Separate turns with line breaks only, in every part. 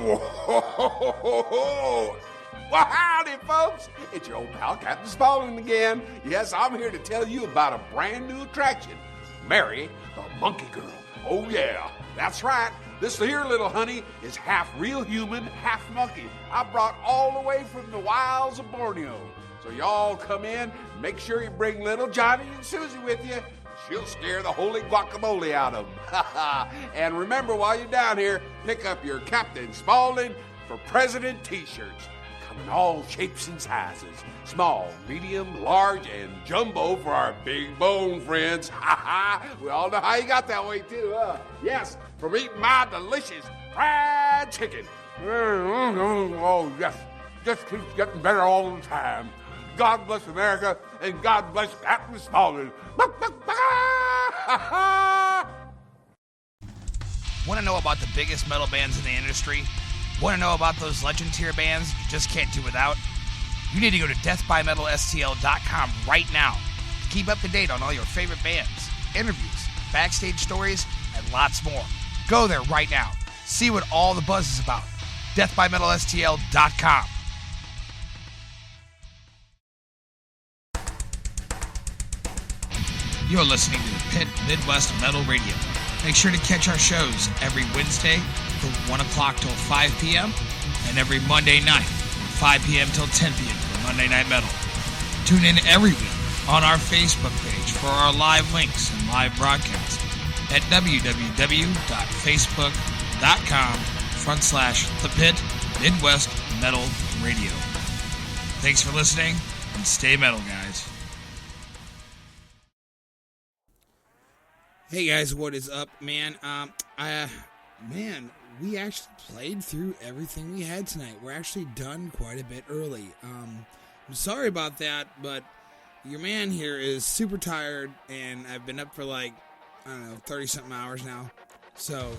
Whoa! Well, howdy, folks. It's your old pal, Captain Spaulding again. Yes, I'm here to tell you about a brand new attraction, Mary the Monkey Girl. Oh, yeah, that's right. This here little honey is half real human, half monkey. I brought all the way from the wilds of Borneo. So y'all come in, make sure you bring little Johnny and Susie with you. She'll scare the holy guacamole out of them. And remember, while you're down here, pick up your Captain Spaulding for President t-shirts. Come in all shapes and sizes. Small, medium, large, and jumbo for our big bone friends. We all know how you got that way, too, huh? Yes, from eating my delicious fried chicken. Oh, yes. Just keeps getting better all the time. God bless America, and God bless Captain Spaulding.
Want to know about the biggest metal bands in the industry? Want to know about those legend tier bands you just can't do without? You need to go to deathbymetalstl.com right now to keep up to date on all your favorite bands, interviews, backstage stories, and lots more. Go there right now. See what all the buzz is about. deathbymetalstl.com. You're listening to the Pit Midwest Metal Radio. Make sure to catch our shows every Wednesday from 1 o'clock till 5 p.m. and every Monday night from 5 p.m. till 10 p.m. for Monday Night Metal. Tune in every week on our Facebook page for our live links and live broadcasts at www.facebook.com/The Pit Midwest Metal Radio. Thanks for listening and stay metal, guys.
Hey guys, what is up, man? We actually played through everything we had tonight. We're actually done quite a bit early. I'm sorry about that, but your man here is super tired, and I've been up for 30-something hours now. So,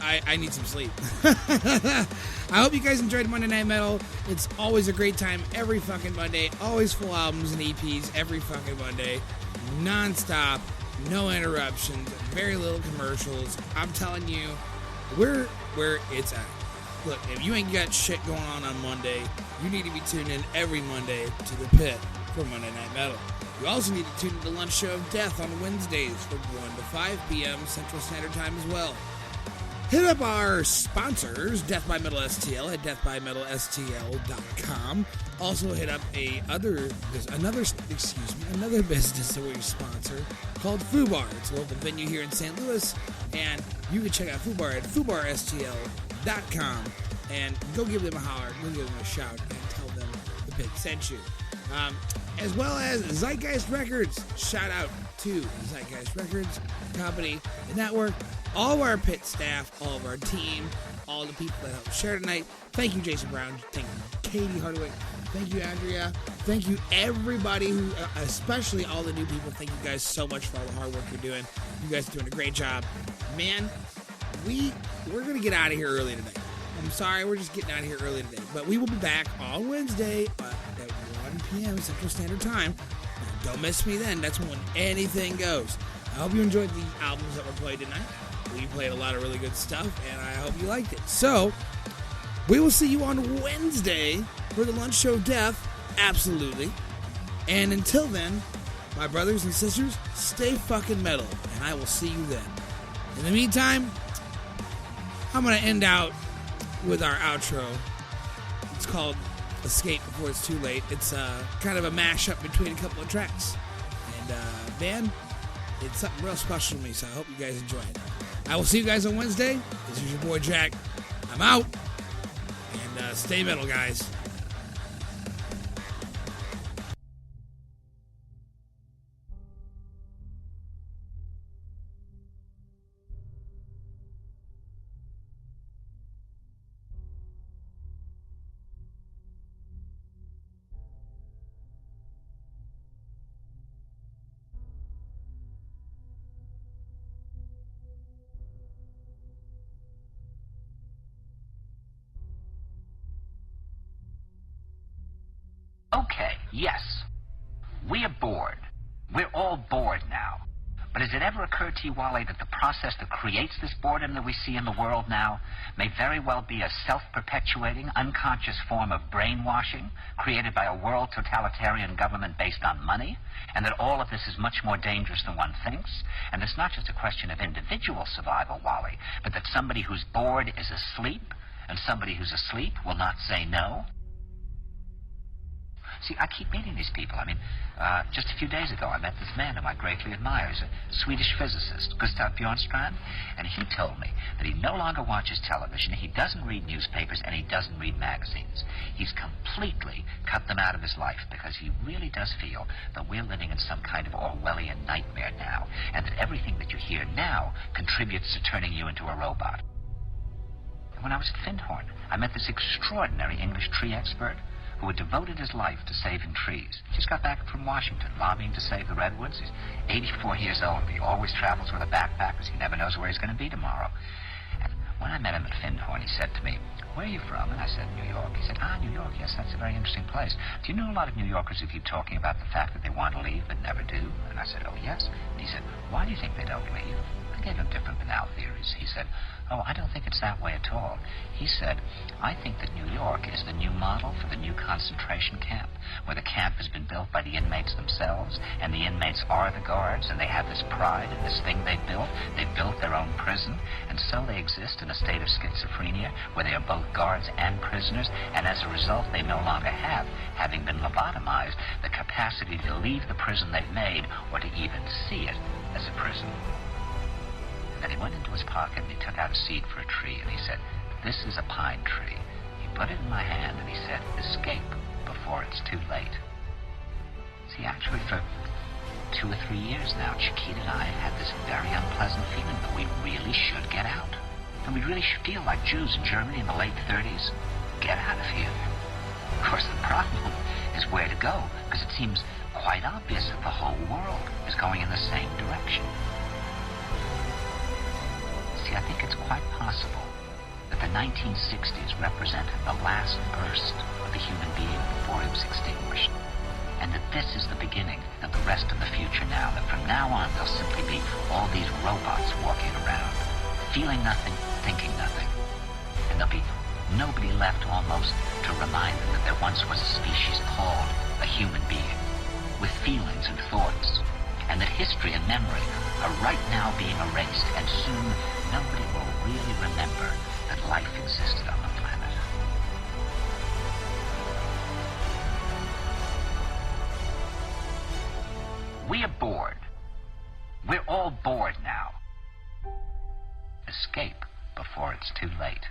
I need some sleep. I hope you guys enjoyed Monday Night Metal. It's always a great time every fucking Monday. Always full albums and EPs every fucking Monday. Non-stop. No interruptions, very little commercials. I'm telling you, we're where it's at. Look, if you ain't got shit going on Monday, you need to be tuned in every Monday to The Pit for Monday Night Metal. You also need to tune in to Lunch Show of Death on Wednesdays from 1 to 5 p.m. Central Standard Time as well. Hit up our sponsors, Death by Metal STL at deathbymetalstl.com. Also hit up another business that we sponsor called FooBar. It's a local venue here in St. Louis, and you can check out FooBar at foobarstl.com and go give them a holler, go give them a shout, and tell them the Pit sent you. As well as Zeitgeist Records. Shout out to Zeitgeist Records Company, the network, all of our Pit staff, all of our team, all the people that helped share tonight. Thank you, Jason Brown. Thank you, Katie Hardwick. Thank you, Andrea. Thank you, everybody who, especially all the new people. Thank you guys so much for all the hard work you're doing. You guys are doing a great job. Man, we're going to get out of here early today. I'm sorry, we're just getting out of here early today. But we will be back on Wednesday at 1 p.m. Central Standard Time. Don't miss me then. That's when anything goes. I hope you enjoyed the albums that were played tonight. We played a lot of really good stuff, and I hope you liked it. So, we will see you on Wednesday for the Lunch Show of Death. Absolutely. And until then, my brothers and sisters, stay fucking metal, and I will see you then. In the meantime, I'm going to end out with our outro. It's called Escape Before It's Too Late. It's kind of a mashup between a couple of tracks. And, man, it's something real special to me, so I hope you guys enjoy it. I will see you guys on Wednesday. This is your boy Jack. I'm out. And stay metal, guys.
Okay, yes. We're bored. We're all bored now. But has it ever occurred to you, Wally, that the process that creates this boredom that we see in the world now may very well be a self-perpetuating, unconscious form of brainwashing created by a world totalitarian government based on money, and that all of this is much more dangerous than one thinks? And it's not just a question of individual survival, Wally, but that somebody who's bored is asleep, and somebody who's asleep will not say no? See, I keep meeting these people. I mean, just a few days ago, I met this man whom I greatly admire. He's a Swedish physicist, Gustav Bjornstrand, and he told me that he no longer watches television, he doesn't read newspapers, and he doesn't read magazines. He's completely cut them out of his life because he really does feel that we're living in some kind of Orwellian nightmare now, and that everything that you hear now contributes to turning you into a robot. And when I was at Findhorn, I met this extraordinary English tree expert who had devoted his life to saving trees. He just got back from Washington, lobbying to save the redwoods. He's 84 years old. He always travels with a backpack because he never knows where he's going to be tomorrow. And when I met him at Findhorn, he said to me, "Where are you from?" And I said, "New York." He said, "New York, yes, that's a very interesting place. Do you know a lot of New Yorkers who keep talking about the fact that they want to leave but never do?" And I said, "Oh, yes." And he said, "Why do you think they don't leave?" I gave him different banal theories. He said, "Oh, I don't think it's that way at all." He said, "I think that New York is the new model for the new concentration camp, where the camp has been built by the inmates themselves, and the inmates are the guards, and they have this pride in this thing they built. They built their own prison, and so they exist in a state of schizophrenia, where they are both guards and prisoners, and as a result, they no longer have, having been lobotomized, the capacity to leave the prison they've made, or to even see it as a prison." Then he went into his pocket and he took out a seed for a tree, and he said, "This is a pine tree." He put it in my hand and he said, "Escape before it's too late." See, actually for 2 or 3 years now, Chiquita and I have had this very unpleasant feeling that we really should get out. And we really should feel like Jews in Germany in the late 30s. Get out of here. Of course, the problem is where to go, because it seems quite obvious that the whole world is going in the same direction. I think it's quite possible that the 1960s represented the last burst of the human being before it was extinguished, and that this is the beginning of the rest of the future now, that from now on there'll simply be all these robots walking around, feeling nothing, thinking nothing, and there'll be nobody left almost to remind them that there once was a species called a human being, with feelings and thoughts, and that history and memory are right now being erased, and soon nobody will really remember that life existed on the planet. We are bored. We're all bored now. Escape before it's too late.